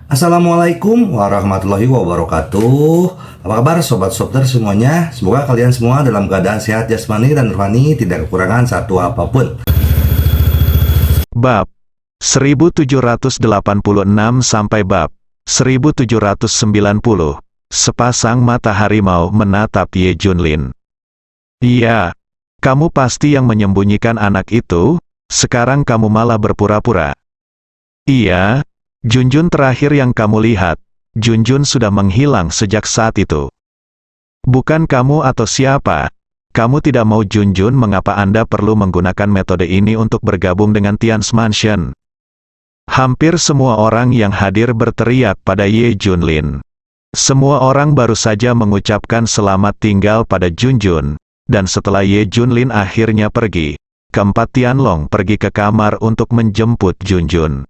Assalamualaikum warahmatullahi wabarakatuh. Apa kabar sobat Softer semuanya? Semoga kalian semua dalam keadaan sehat jasmani dan rohani, tidak kekurangan satu apapun. Bab 1786 sampai bab 1790. Sepasang mata harimau menatap Ye Junlin. Iya, kamu pasti yang menyembunyikan anak itu, sekarang kamu malah berpura-pura. Iya, Junjun terakhir yang kamu lihat, Junjun sudah menghilang sejak saat itu. Bukan kamu atau siapa, kamu tidak mau Junjun, mengapa Anda perlu menggunakan metode ini untuk bergabung dengan Tian's Mansion? Hampir semua orang yang hadir berteriak pada Ye Junlin. Semua orang baru saja mengucapkan selamat tinggal pada Junjun, dan setelah Ye Junlin akhirnya pergi, keempat Tianlong pergi ke kamar untuk menjemput Junjun.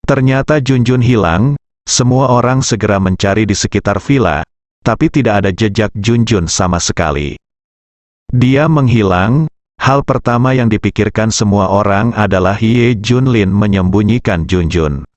Ternyata Junjun hilang, semua orang segera mencari di sekitar villa, tapi tidak ada jejak Junjun sama sekali. Dia menghilang, hal pertama yang dipikirkan semua orang adalah Ye Junlin menyembunyikan Junjun.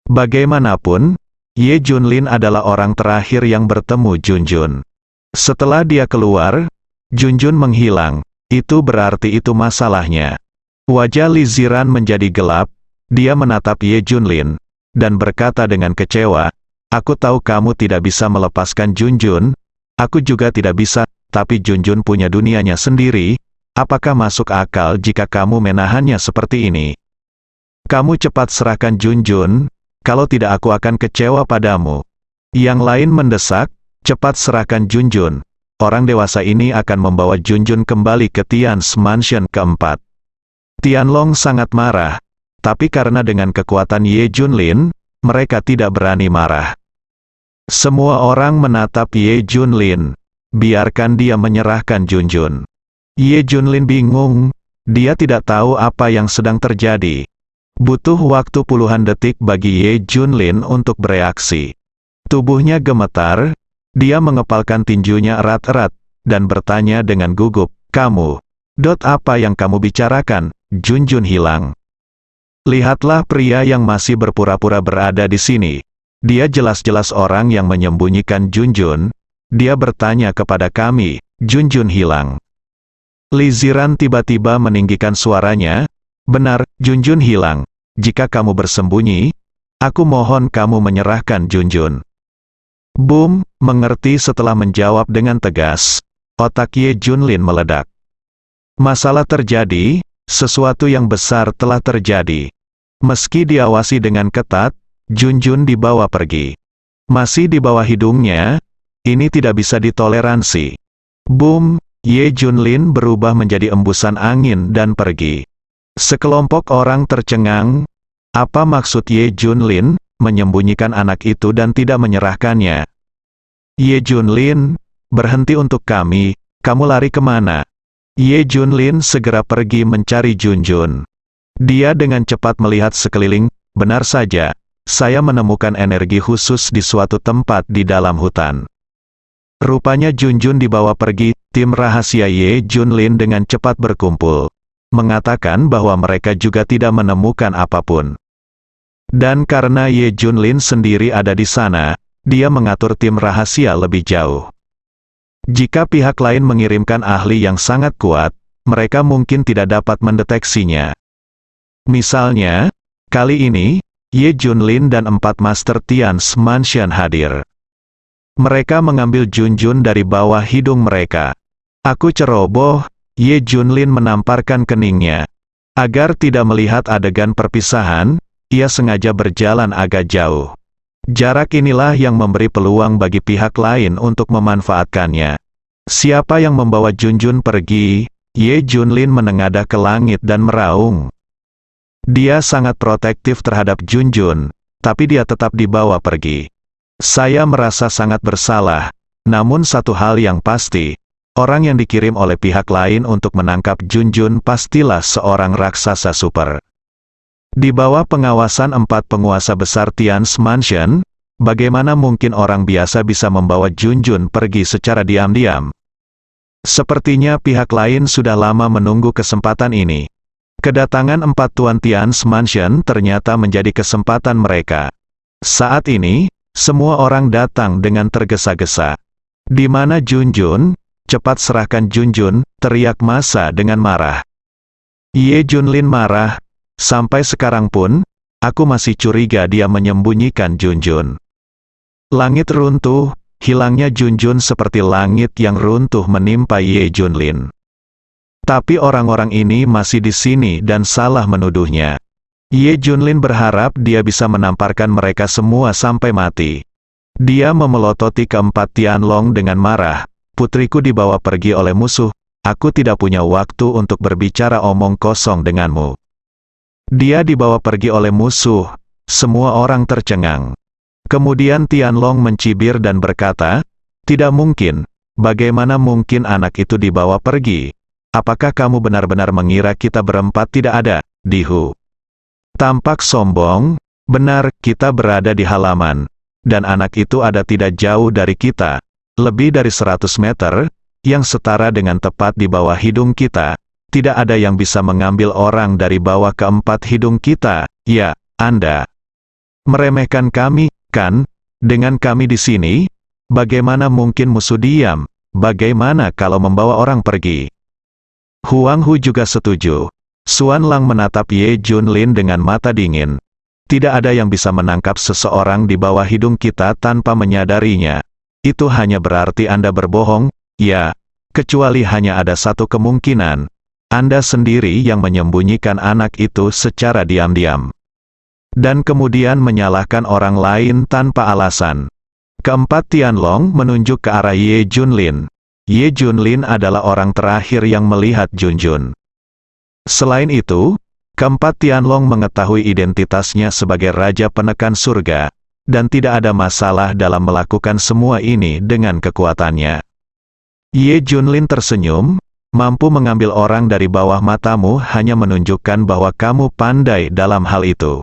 Bagaimanapun, Ye Junlin adalah orang terakhir yang bertemu Junjun. Setelah dia keluar, Junjun menghilang, itu berarti itu masalahnya. Wajah Li Ziran menjadi gelap. Dia menatap Ye Junlin, dan berkata dengan kecewa, "Aku tahu kamu tidak bisa melepaskan Junjun, aku juga tidak bisa, tapi Junjun punya dunianya sendiri, apakah masuk akal jika kamu menahannya seperti ini? Kamu cepat serahkan Junjun, kalau tidak aku akan kecewa padamu." Yang lain mendesak, "Cepat serahkan Junjun, orang dewasa ini akan membawa Junjun kembali ke Tian's Mansion keempat." Tianlong sangat marah. Tapi karena dengan kekuatan Ye Junlin, mereka tidak berani marah. Semua orang menatap Ye Junlin. Biarkan dia menyerahkan Junjun. Ye Junlin bingung. Dia tidak tahu apa yang sedang terjadi. Butuh waktu puluhan detik bagi Ye Junlin untuk bereaksi. Tubuhnya gemetar. Dia mengepalkan tinjunya erat-erat, dan bertanya dengan gugup, "Kamu, apa yang kamu bicarakan? Junjun hilang." Lihatlah pria yang masih berpura-pura berada di sini. Dia jelas-jelas orang yang menyembunyikan Junjun. Dia bertanya kepada kami, "Junjun hilang." Li Ziran tiba-tiba meninggikan suaranya, "Benar, Junjun hilang. Jika kamu bersembunyi, aku mohon kamu menyerahkan Junjun." Boom, mengerti. Setelah menjawab dengan tegas, otak Ye Junlin meledak. Masalah terjadi. Sesuatu yang besar telah terjadi. Meski diawasi dengan ketat, Junjun dibawa pergi. Masih di bawah hidungnya, ini tidak bisa ditoleransi. Boom, Ye Junlin berubah menjadi embusan angin dan pergi. Sekelompok orang tercengang. Apa maksud Ye Junlin menyembunyikan anak itu dan tidak menyerahkannya? Ye Junlin, berhenti untuk kami, kamu lari kemana? Ye Junlin segera pergi mencari Junjun. Dia dengan cepat melihat sekeliling. Benar saja, saya menemukan energi khusus di suatu tempat di dalam hutan. Rupanya Junjun dibawa pergi. Tim rahasia Ye Junlin dengan cepat berkumpul, mengatakan bahwa mereka juga tidak menemukan apapun. Dan karena Ye Junlin sendiri ada di sana, dia mengatur tim rahasia lebih jauh. Jika pihak lain mengirimkan ahli yang sangat kuat, mereka mungkin tidak dapat mendeteksinya. Misalnya, kali ini, Ye Junlin dan 4 Master Tian's Mansion hadir. Mereka mengambil Junjun dari bawah hidung mereka. Aku ceroboh, Ye Junlin menamparkan keningnya. Agar tidak melihat adegan perpisahan, ia sengaja berjalan agak jauh. Jarak inilah yang memberi peluang bagi pihak lain untuk memanfaatkannya. Siapa yang membawa Junjun pergi? Ye Junlin menengadah ke langit dan meraung. Dia sangat protektif terhadap Junjun, tapi dia tetap dibawa pergi. Saya merasa sangat bersalah, namun satu hal yang pasti, orang yang dikirim oleh pihak lain untuk menangkap Junjun pastilah seorang raksasa super. Di bawah pengawasan 4 penguasa besar Tian's Mansion, bagaimana mungkin orang biasa bisa membawa Junjun pergi secara diam-diam? Sepertinya pihak lain sudah lama menunggu kesempatan ini. Kedatangan 4 Tuan Tian's Mansion ternyata menjadi kesempatan mereka. Saat ini, semua orang datang dengan tergesa-gesa. Di mana Junjun? Cepat serahkan Junjun, teriak Masa dengan marah. Ye Junlin marah, sampai sekarang pun, aku masih curiga dia menyembunyikan Junjun. Langit runtuh, hilangnya Junjun seperti langit yang runtuh menimpa Ye Junlin. Tapi orang-orang ini masih di sini dan salah menuduhnya. Ye Junlin berharap dia bisa menamparkan mereka semua sampai mati. Dia memelototi keempat Tianlong dengan marah. Putriku dibawa pergi oleh musuh, aku tidak punya waktu untuk berbicara omong kosong denganmu. Dia dibawa pergi oleh musuh, semua orang tercengang. Kemudian Tianlong mencibir dan berkata, tidak mungkin, bagaimana mungkin anak itu dibawa pergi? Apakah kamu benar-benar mengira kita berempat tidak ada, Dihu? Tampak sombong, benar, kita berada di halaman, dan anak itu ada tidak jauh dari kita. Lebih dari 100 meter, yang setara dengan tepat di bawah hidung kita. Tidak ada yang bisa mengambil orang dari bawah keempat hidung kita. Ya, Anda meremehkan kami, kan? Dengan kami di sini, bagaimana mungkin musuh diam? Bagaimana kalau membawa orang pergi? Huang Hu juga setuju. Xuan Lang menatap Ye Junlin dengan mata dingin. Tidak ada yang bisa menangkap seseorang di bawah hidung kita tanpa menyadarinya. Itu hanya berarti Anda berbohong, ya, kecuali hanya ada satu kemungkinan. Anda sendiri yang menyembunyikan anak itu secara diam-diam. Dan kemudian menyalahkan orang lain tanpa alasan. Keempat Tianlong menunjuk ke arah Ye Junlin. Ye Junlin adalah orang terakhir yang melihat Junjun. Selain itu, keempat Tianlong mengetahui identitasnya sebagai Raja Penekan Surga. Dan tidak ada masalah dalam melakukan semua ini dengan kekuatannya. Ye Junlin tersenyum, mampu mengambil orang dari bawah matamu hanya menunjukkan bahwa kamu pandai dalam hal itu.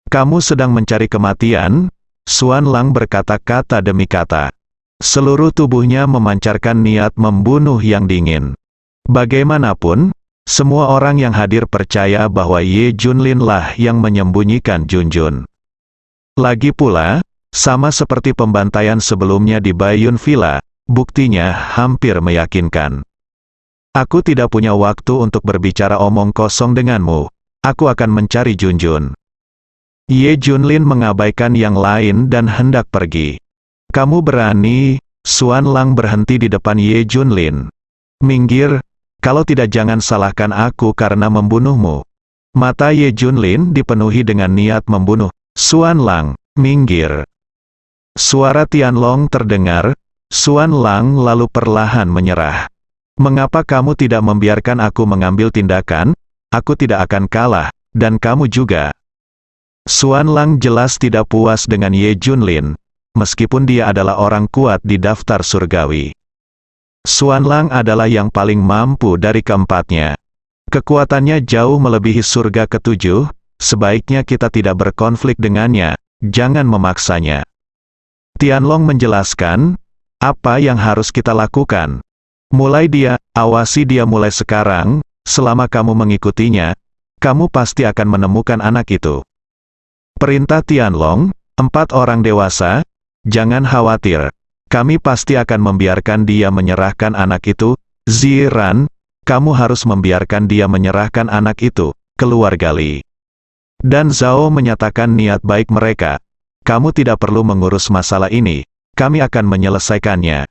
Kamu sedang mencari kematian? Xuan Lang berkata kata demi kata. Seluruh tubuhnya memancarkan niat membunuh yang dingin. Bagaimanapun, semua orang yang hadir percaya bahwa Ye Junlin lah yang menyembunyikan Junjun. Lagi pula, sama seperti pembantaian sebelumnya di Baiyun Villa, buktinya hampir meyakinkan. Aku tidak punya waktu untuk berbicara omong kosong denganmu. Aku akan mencari Junjun. Ye Junlin mengabaikan yang lain dan hendak pergi. Kamu berani? Xuan Lang berhenti di depan Ye Junlin. Minggir, kalau tidak jangan salahkan aku karena membunuhmu. Mata Ye Junlin dipenuhi dengan niat membunuh. Xuan Lang, minggir. Suara Tianlong terdengar, Xuan Lang lalu perlahan menyerah. Mengapa kamu tidak membiarkan aku mengambil tindakan? Aku tidak akan kalah, dan kamu juga. Xuan Lang jelas tidak puas dengan Ye Junlin, meskipun dia adalah orang kuat di daftar surgawi. Xuan Lang adalah yang paling mampu dari keempatnya. Kekuatannya jauh melebihi surga ketujuh. Sebaiknya kita tidak berkonflik dengannya, jangan memaksanya. Tianlong menjelaskan, apa yang harus kita lakukan? Mulai dia, awasi dia mulai sekarang, selama kamu mengikutinya, kamu pasti akan menemukan anak itu. Perintah Tianlong, 4 orang dewasa, jangan khawatir, kami pasti akan membiarkan dia menyerahkan anak itu. Ziran, kamu harus membiarkan dia menyerahkan anak itu, keluar Gali. Dan Zhao menyatakan niat baik mereka. Kamu tidak perlu mengurus masalah ini, kami akan menyelesaikannya.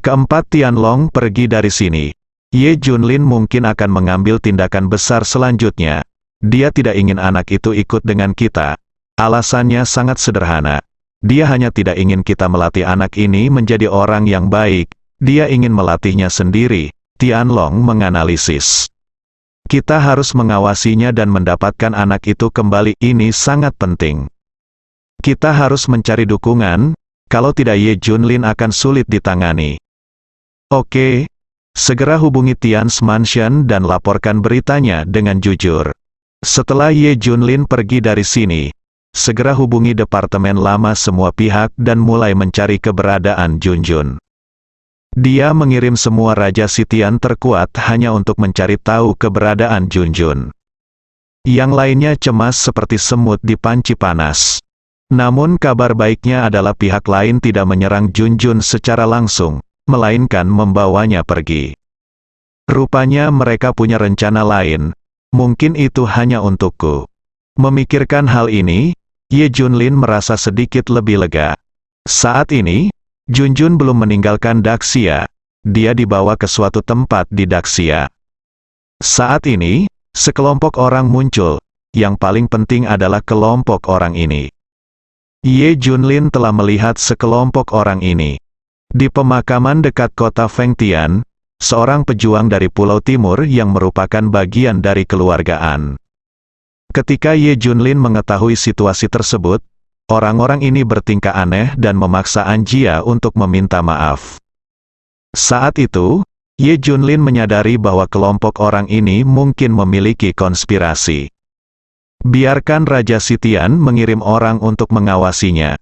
Keempat Tianlong pergi dari sini. Ye Junlin mungkin akan mengambil tindakan besar selanjutnya. Dia tidak ingin anak itu ikut dengan kita. Alasannya sangat sederhana. Dia hanya tidak ingin kita melatih anak ini menjadi orang yang baik. Dia ingin melatihnya sendiri. Tianlong menganalisis. Kita harus mengawasinya dan mendapatkan anak itu kembali. Ini sangat penting. Kita harus mencari dukungan, kalau tidak Ye Junlin akan sulit ditangani. Oke, segera hubungi Tian's Mansion dan laporkan beritanya dengan jujur. Setelah Ye Junlin pergi dari sini, segera hubungi departemen lama semua pihak dan mulai mencari keberadaan Junjun. Dia mengirim semua Raja Sitian terkuat hanya untuk mencari tahu keberadaan Junjun. Yang lainnya cemas seperti semut di panci panas. Namun kabar baiknya adalah pihak lain tidak menyerang Junjun secara langsung, melainkan membawanya pergi. Rupanya mereka punya rencana lain, mungkin itu hanya untukku. Memikirkan hal ini, Ye Junlin merasa sedikit lebih lega. Saat ini, Junjun belum meninggalkan Daxia, dia dibawa ke suatu tempat di Daxia. Saat ini, sekelompok orang muncul, yang paling penting adalah kelompok orang ini. Ye Junlin telah melihat sekelompok orang ini. Di pemakaman dekat kota Fengtian, seorang pejuang dari Pulau Timur yang merupakan bagian dari keluargaan. Ketika Ye Junlin mengetahui situasi tersebut, orang-orang ini bertingkah aneh dan memaksa Anjia untuk meminta maaf. Saat itu, Ye Junlin menyadari bahwa kelompok orang ini mungkin memiliki konspirasi. Biarkan Raja Sitian mengirim orang untuk mengawasinya.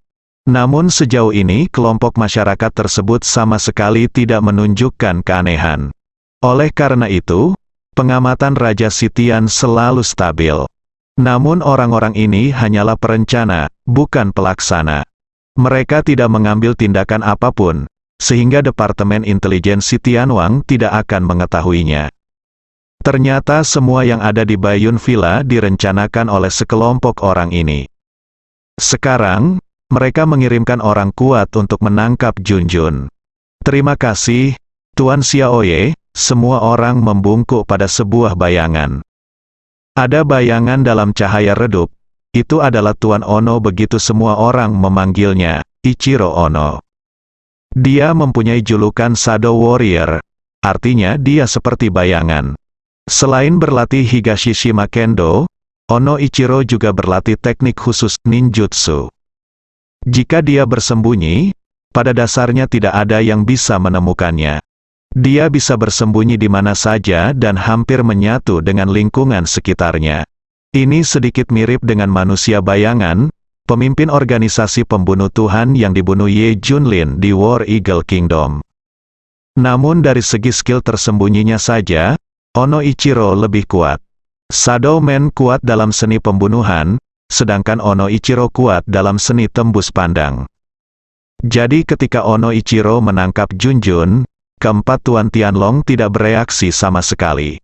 Namun sejauh ini kelompok masyarakat tersebut sama sekali tidak menunjukkan keanehan. Oleh karena itu, pengamatan Raja Sitian selalu stabil. Namun orang-orang ini hanyalah perencana, bukan pelaksana. Mereka tidak mengambil tindakan apapun, sehingga Departemen Intelijensi Tianwang tidak akan mengetahuinya. Ternyata semua yang ada di Bayun Villa direncanakan oleh sekelompok orang ini. Sekarang, mereka mengirimkan orang kuat untuk menangkap Junjun. Terima kasih, Tuan Xiaoye, semua orang membungkuk pada sebuah bayangan. Ada bayangan dalam cahaya redup, itu adalah Tuan Ono begitu semua orang memanggilnya, Ichiro Ono. Dia mempunyai julukan Shadow Warrior, artinya dia seperti bayangan. Selain berlatih Higashishima Kendo, Ono Ichiro juga berlatih teknik khusus ninjutsu. Jika dia bersembunyi, pada dasarnya tidak ada yang bisa menemukannya. Dia bisa bersembunyi di mana saja dan hampir menyatu dengan lingkungan sekitarnya. Ini sedikit mirip dengan manusia bayangan, pemimpin organisasi pembunuh Tuhan yang dibunuh Ye Junlin di War Eagle Kingdom. Namun dari segi skill tersembunyinya saja, Ono Ichiro lebih kuat. Shadow Man kuat dalam seni pembunuhan, sedangkan Ono Ichiro kuat dalam seni tembus pandang. Jadi ketika Ono Ichiro menangkap Junjun, keempat Tuan Tianlong tidak bereaksi sama sekali.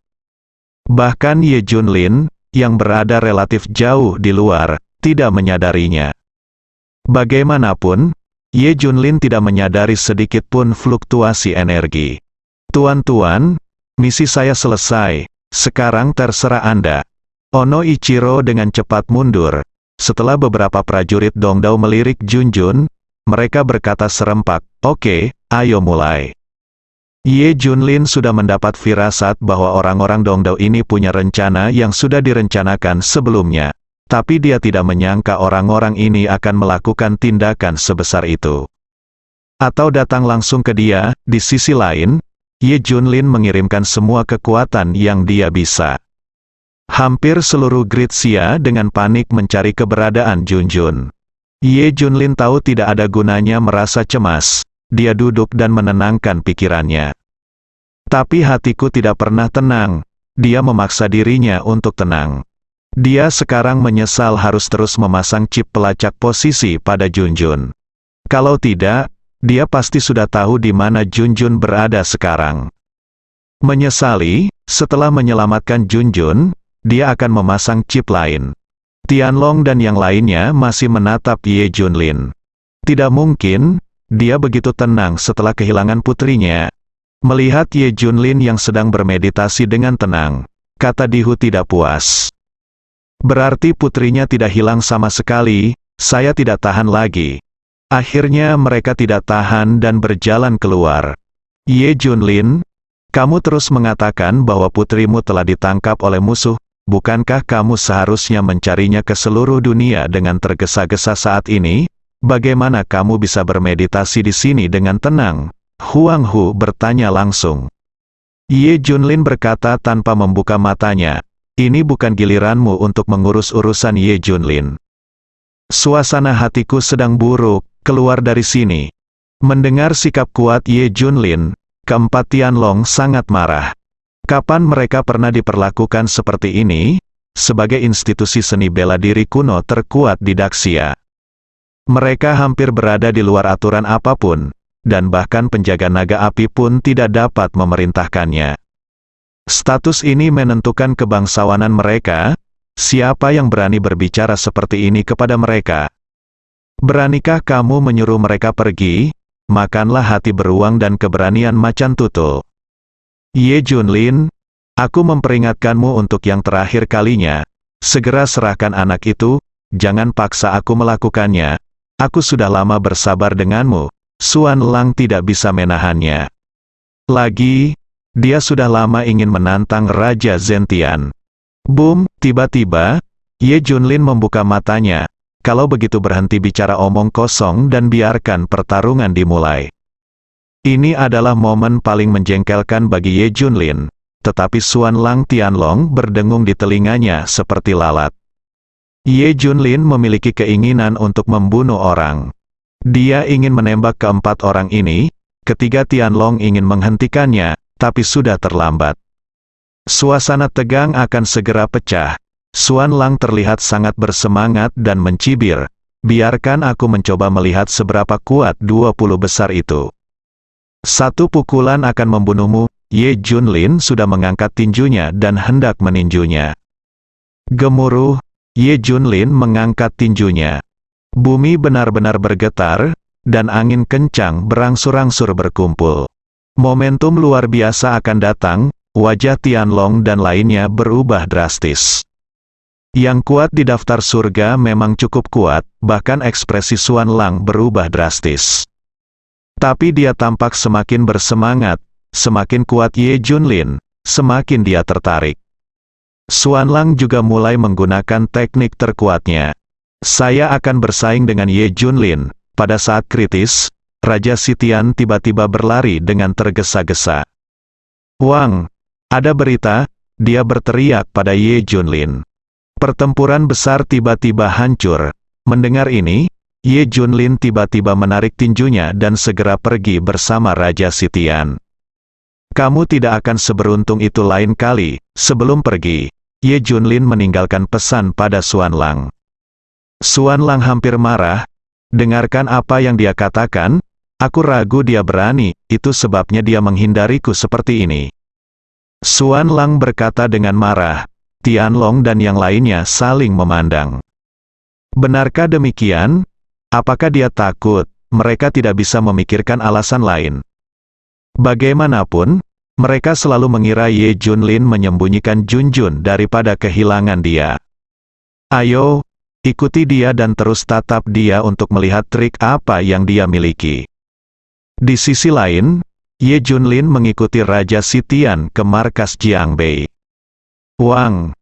Bahkan Ye Junlin, yang berada relatif jauh di luar, tidak menyadarinya. Bagaimanapun, Ye Junlin tidak menyadari sedikit pun fluktuasi energi. Tuan-tuan, misi saya selesai, sekarang terserah Anda. Ono Ichiro dengan cepat mundur. Setelah beberapa prajurit Dongdao melirik Junjun, mereka berkata serempak, "Oke, ayo mulai." Ye Junlin sudah mendapat firasat bahwa orang-orang Dongdao ini punya rencana yang sudah direncanakan sebelumnya. Tapi dia tidak menyangka orang-orang ini akan melakukan tindakan sebesar itu. Atau datang langsung ke dia. Di sisi lain, Ye Junlin mengirimkan semua kekuatan yang dia bisa. Hampir seluruh Great Xia dengan panik mencari keberadaan Junjun. Ye Junlin tahu tidak ada gunanya merasa cemas. Dia duduk dan menenangkan pikirannya. Tapi hatiku tidak pernah tenang. Dia memaksa dirinya untuk tenang. Dia sekarang menyesal harus terus memasang chip pelacak posisi pada Junjun. Kalau tidak, dia pasti sudah tahu di mana Junjun berada sekarang. Menyesali, setelah menyelamatkan Junjun, dia akan memasang chip lain. Tianlong dan yang lainnya masih menatap Ye Junlin. Tidak mungkin, dia begitu tenang setelah kehilangan putrinya. Melihat Ye Junlin yang sedang bermeditasi dengan tenang, kata Dihu tidak puas. Berarti putrinya tidak hilang sama sekali, saya tidak tahan lagi. Akhirnya mereka tidak tahan dan berjalan keluar. Ye Junlin, kamu terus mengatakan bahwa putrimu telah ditangkap oleh musuh, bukankah kamu seharusnya mencarinya ke seluruh dunia dengan tergesa-gesa saat ini? Bagaimana kamu bisa bermeditasi di sini dengan tenang? Huang Hu bertanya langsung. Ye Junlin berkata tanpa membuka matanya, ini bukan giliranmu untuk mengurus urusan Ye Junlin. Suasana hatiku sedang buruk, keluar dari sini. Mendengar sikap kuat Ye Junlin, keempat Tianlong sangat marah. Kapan mereka pernah diperlakukan seperti ini? Sebagai institusi seni bela diri kuno terkuat di Daxia. Mereka hampir berada di luar aturan apapun, dan bahkan penjaga naga api pun tidak dapat memerintahkannya. Status ini menentukan kebangsawanan mereka. Siapa yang berani berbicara seperti ini kepada mereka? Beranikah kamu menyuruh mereka pergi? Makanlah hati beruang dan keberanian macan tutul. Ye Junlin, aku memperingatkanmu untuk yang terakhir kalinya. Segera serahkan anak itu, jangan paksa aku melakukannya. Aku sudah lama bersabar denganmu. Xuan Lang tidak bisa menahannya. Lagi, dia sudah lama ingin menantang Raja Zentian. Boom, tiba-tiba, Ye Junlin membuka matanya. Kalau begitu berhenti bicara omong kosong dan biarkan pertarungan dimulai. Ini adalah momen paling menjengkelkan bagi Ye Junlin, tetapi Xuan Lang Tianlong berdengung di telinganya seperti lalat. Ye Junlin memiliki keinginan untuk membunuh orang. Dia ingin menembak keempat orang ini, ketiga Tianlong ingin menghentikannya, tapi sudah terlambat. Suasana tegang akan segera pecah. Xuan Lang terlihat sangat bersemangat dan mencibir. Biarkan aku mencoba melihat seberapa kuat 20 besar itu. Satu pukulan akan membunuhmu. Ye Junlin sudah mengangkat tinjunya dan hendak meninjunya. Gemuruh, Ye Junlin mengangkat tinjunya. Bumi benar-benar bergetar, dan angin kencang berangsur-angsur berkumpul. Momentum luar biasa akan datang, wajah Tianlong dan lainnya berubah drastis. Yang kuat di daftar surga memang cukup kuat, bahkan ekspresi Xuan Lang berubah drastis. Tapi dia tampak semakin bersemangat, semakin kuat Ye Junlin, semakin dia tertarik. Xuan Lang juga mulai menggunakan teknik terkuatnya. Saya akan bersaing dengan Ye Junlin. Pada saat kritis, Raja Sitian tiba-tiba berlari dengan tergesa-gesa. Wang, ada berita, dia berteriak pada Ye Junlin. Pertempuran besar tiba-tiba hancur. Mendengar ini, Ye Junlin tiba-tiba menarik tinjunya dan segera pergi bersama Raja Sitian. Kamu tidak akan seberuntung itu lain kali. Sebelum pergi, Ye Junlin meninggalkan pesan pada Xuan Lang. Xuan Lang hampir marah. Dengarkan apa yang dia katakan. Aku ragu dia berani, itu sebabnya dia menghindariku seperti ini. Xuan Lang berkata dengan marah. Tianlong dan yang lainnya saling memandang. Benarkah demikian? Apakah dia takut? Mereka tidak bisa memikirkan alasan lain. Bagaimanapun, mereka selalu mengira Ye Junlin menyembunyikan Junjun daripada kehilangan dia. Ayo, ikuti dia dan terus tatap dia untuk melihat trik apa yang dia miliki. Di sisi lain, Ye Junlin mengikuti Raja Sitian ke markas Jiangbei. Wang,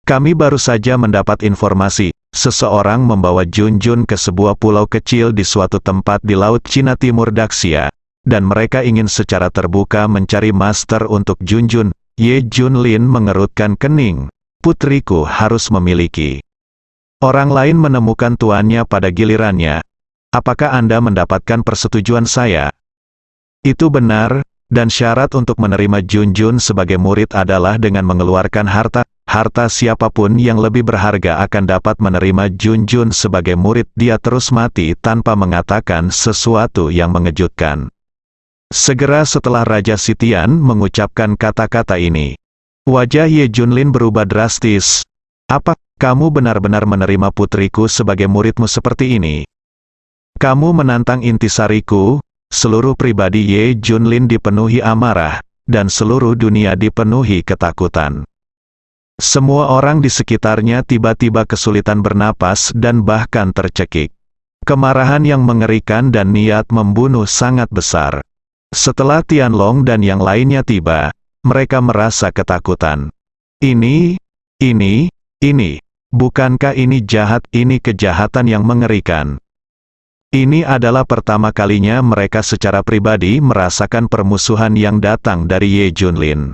kami baru saja mendapat informasi, seseorang membawa Junjun ke sebuah pulau kecil di suatu tempat di Laut Cina Timur Daxia, dan mereka ingin secara terbuka mencari master untuk Junjun. Ye Junlin mengerutkan kening. Putriku harus memiliki. Orang lain menemukan tuannya pada gilirannya. Apakah Anda mendapatkan persetujuan saya? Itu benar. Dan syarat untuk menerima Junjun sebagai murid adalah dengan mengeluarkan harta. Harta siapapun yang lebih berharga akan dapat menerima Junjun sebagai murid. Dia terus mati tanpa mengatakan sesuatu yang mengejutkan. Segera setelah Raja Sitian mengucapkan kata-kata ini, wajah Ye Junlin berubah drastis. Apa, kamu benar-benar menerima putriku sebagai muridmu seperti ini? Kamu menantang intisariku? Seluruh pribadi Ye Junlin dipenuhi amarah, dan seluruh dunia dipenuhi ketakutan. Semua orang di sekitarnya tiba-tiba kesulitan bernapas dan bahkan tercekik. Kemarahan yang mengerikan dan niat membunuh sangat besar. Setelah Tianlong dan yang lainnya tiba, mereka merasa ketakutan. Ini, bukankah ini jahat? Ini kejahatan yang mengerikan. Ini adalah pertama kalinya mereka secara pribadi merasakan permusuhan yang datang dari Ye Junlin.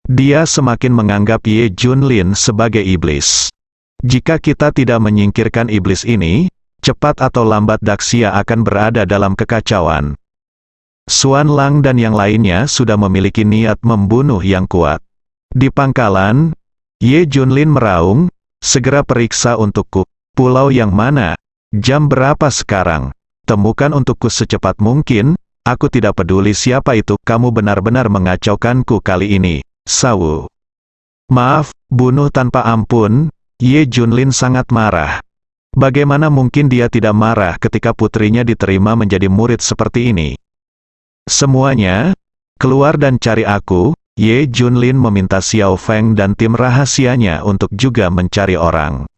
Dia semakin menganggap Ye Junlin sebagai iblis. Jika kita tidak menyingkirkan iblis ini, cepat atau lambat Daxia akan berada dalam kekacauan. Xuan Lang dan yang lainnya sudah memiliki niat membunuh yang kuat. Di pangkalan, Ye Junlin meraung, segera periksa untukku, pulau yang mana? Jam berapa sekarang? Temukan untukku secepat mungkin, aku tidak peduli siapa itu, kamu benar-benar mengacaukanku kali ini, Sawu. Maaf, bunuh tanpa ampun. Ye Junlin sangat marah. Bagaimana mungkin dia tidak marah ketika putrinya diterima menjadi murid seperti ini? Semuanya, keluar dan cari aku. Ye Junlin meminta Xiao Feng dan tim rahasianya untuk juga mencari orang.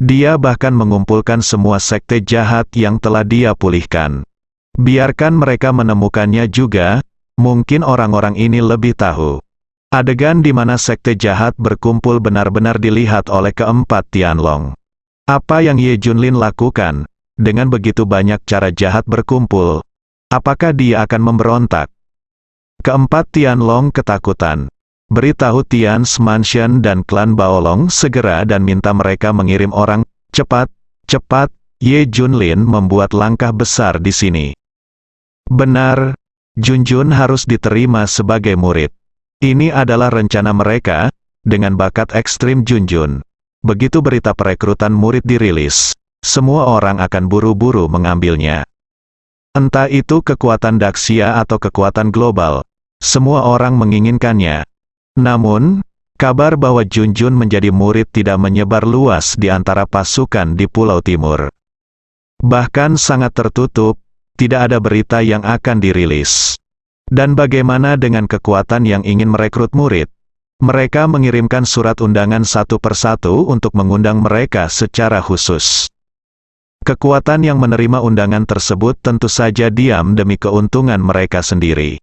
Dia bahkan mengumpulkan semua sekte jahat yang telah dia pulihkan. Biarkan mereka menemukannya juga, mungkin orang-orang ini lebih tahu. Adegan di mana sekte jahat berkumpul benar-benar dilihat oleh keempat Tianlong. Apa yang Ye Junlin lakukan, dengan begitu banyak cara jahat berkumpul, apakah dia akan memberontak? Keempat Tianlong ketakutan. Beritahu Tian's Mansion dan klan Baolong segera dan minta mereka mengirim orang. Cepat, cepat. Ye Junlin membuat langkah besar di sini. Benar, Junjun harus diterima sebagai murid. Ini adalah rencana mereka, dengan bakat ekstrim Junjun. Begitu berita perekrutan murid dirilis, semua orang akan buru-buru mengambilnya. Entah itu kekuatan Daxia atau kekuatan global, semua orang menginginkannya. Namun, kabar bahwa Junjun menjadi murid tidak menyebar luas di antara pasukan di Pulau Timur. Bahkan sangat tertutup, tidak ada berita yang akan dirilis. Dan bagaimana dengan kekuatan yang ingin merekrut murid? Mereka mengirimkan surat undangan satu persatu untuk mengundang mereka secara khusus. Kekuatan yang menerima undangan tersebut tentu saja diam demi keuntungan mereka sendiri.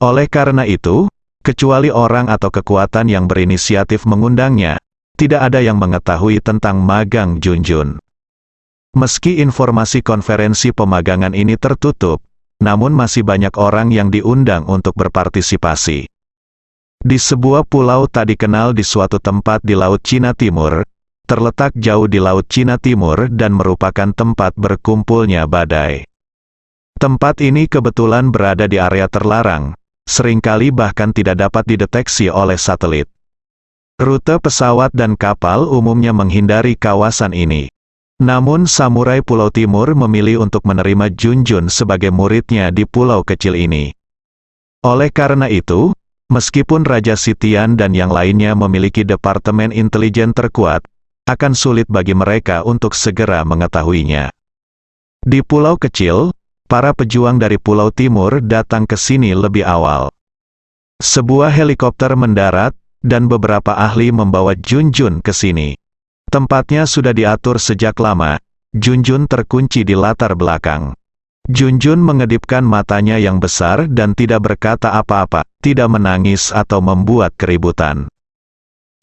Oleh karena itu, kecuali orang atau kekuatan yang berinisiatif mengundangnya, tidak ada yang mengetahui tentang magang Junjun. Meski informasi konferensi pemagangan ini tertutup, namun masih banyak orang yang diundang untuk berpartisipasi. Di sebuah pulau tak dikenal di suatu tempat di Laut Cina Timur, terletak jauh di Laut Cina Timur dan merupakan tempat berkumpulnya badai. Tempat ini kebetulan berada di area terlarang, seringkali bahkan tidak dapat dideteksi oleh satelit. Rute pesawat dan kapal umumnya menghindari kawasan ini. Namun samurai Pulau Timur memilih untuk menerima Junjun sebagai muridnya di pulau kecil ini. Oleh karena itu, meskipun Raja Sitian dan yang lainnya memiliki departemen intelijen terkuat, akan sulit bagi mereka untuk segera mengetahuinya. Di pulau kecil, para pejuang dari Pulau Timur datang ke sini lebih awal. Sebuah helikopter mendarat, dan beberapa ahli membawa Junjun ke sini. Tempatnya sudah diatur sejak lama, Junjun terkunci di latar belakang. Junjun mengedipkan matanya yang besar dan tidak berkata apa-apa, tidak menangis atau membuat keributan.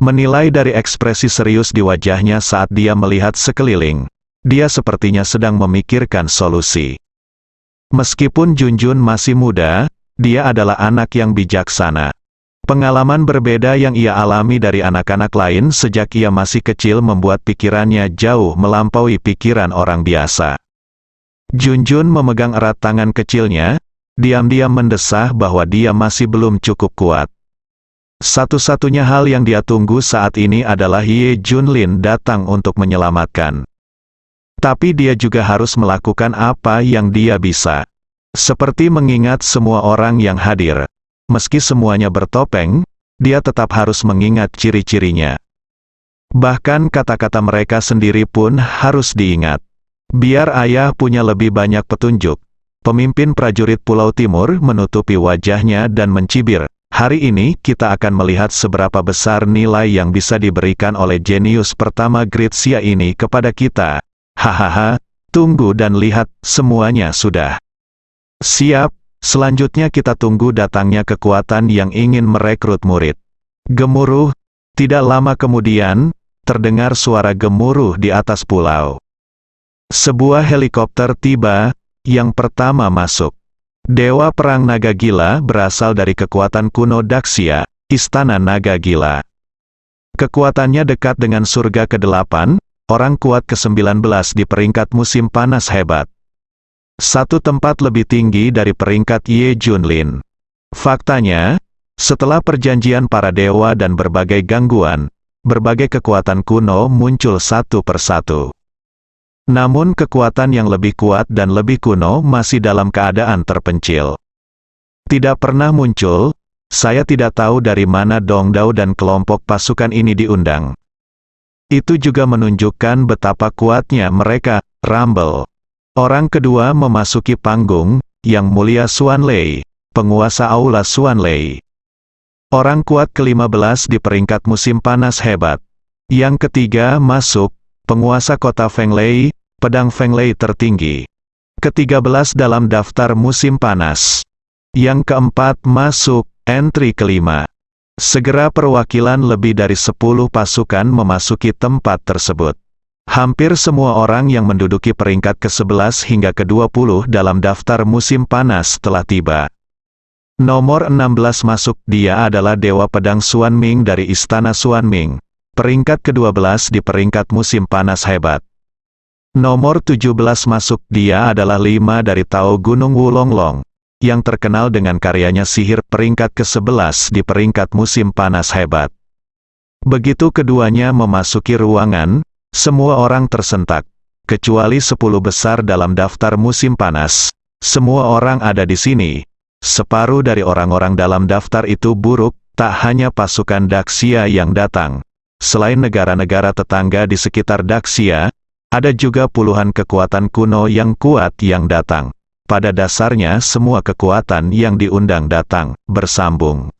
Menilai dari ekspresi serius di wajahnya saat dia melihat sekeliling, dia sepertinya sedang memikirkan solusi. Meskipun Junjun masih muda, dia adalah anak yang bijaksana. Pengalaman berbeda yang ia alami dari anak-anak lain sejak ia masih kecil membuat pikirannya jauh melampaui pikiran orang biasa. Junjun memegang erat tangan kecilnya, diam-diam mendesah bahwa dia masih belum cukup kuat. Satu-satunya hal yang dia tunggu saat ini adalah Ye Junlin datang untuk menyelamatkan. Tapi dia juga harus melakukan apa yang dia bisa. Seperti mengingat semua orang yang hadir. Meski semuanya bertopeng, dia tetap harus mengingat ciri-cirinya. Bahkan kata-kata mereka sendiri pun harus diingat. Biar ayah punya lebih banyak petunjuk. Pemimpin prajurit Pulau Timur menutupi wajahnya dan mencibir. Hari ini kita akan melihat seberapa besar nilai yang bisa diberikan oleh jenius pertama Gritsia ini kepada kita. Hahaha, tunggu dan lihat, semuanya sudah siap. Selanjutnya kita tunggu datangnya kekuatan yang ingin merekrut murid. Gemuruh. Tidak lama kemudian, terdengar suara gemuruh di atas pulau. Sebuah helikopter tiba, yang pertama masuk. Dewa Perang Naga Gila berasal dari kekuatan kuno Daxia, Istana Naga Gila. Kekuatannya dekat dengan surga ke-8, orang kuat ke-19 di peringkat musim panas hebat. Satu tempat lebih tinggi dari peringkat Ye Junlin. Faktanya, setelah perjanjian para dewa dan berbagai gangguan, berbagai kekuatan kuno muncul satu persatu. Namun kekuatan yang lebih kuat dan lebih kuno masih dalam keadaan terpencil. Tidak pernah muncul, saya tidak tahu dari mana Dong Dao dan kelompok pasukan ini diundang. Itu juga menunjukkan betapa kuatnya mereka, Rumble. Orang kedua memasuki panggung, Yang Mulia Xuan Lei, penguasa Aula Xuan Lei. Orang kuat ke-15 di peringkat musim panas hebat. Yang ketiga masuk, penguasa kota Feng Lei, pedang Feng Lei tertinggi. Ke-13 dalam daftar musim panas. Yang keempat masuk, entry kelima. Segera perwakilan lebih dari 10 pasukan memasuki tempat tersebut. Hampir semua orang yang menduduki peringkat ke-11 hingga ke-20 dalam daftar musim panas telah tiba. Nomor 16 masuk, dia adalah Dewa Pedang Xuan Ming dari Istana Xuan Ming. Peringkat ke-12 di peringkat musim panas hebat. Nomor 17 masuk, dia adalah 5 dari Tao Gunung Wulonglong, yang terkenal dengan karyanya sihir, peringkat ke-11 di peringkat musim panas hebat. Begitu keduanya memasuki ruangan, semua orang tersentak, kecuali 10 besar dalam daftar musim panas. Semua orang ada di sini. Separuh dari orang-orang dalam daftar itu buruk, tak hanya pasukan Daxia yang datang. Selain negara-negara tetangga di sekitar Daxia, ada juga puluhan kekuatan kuno yang kuat yang datang. Pada dasarnya semua kekuatan yang diundang datang, bersambung.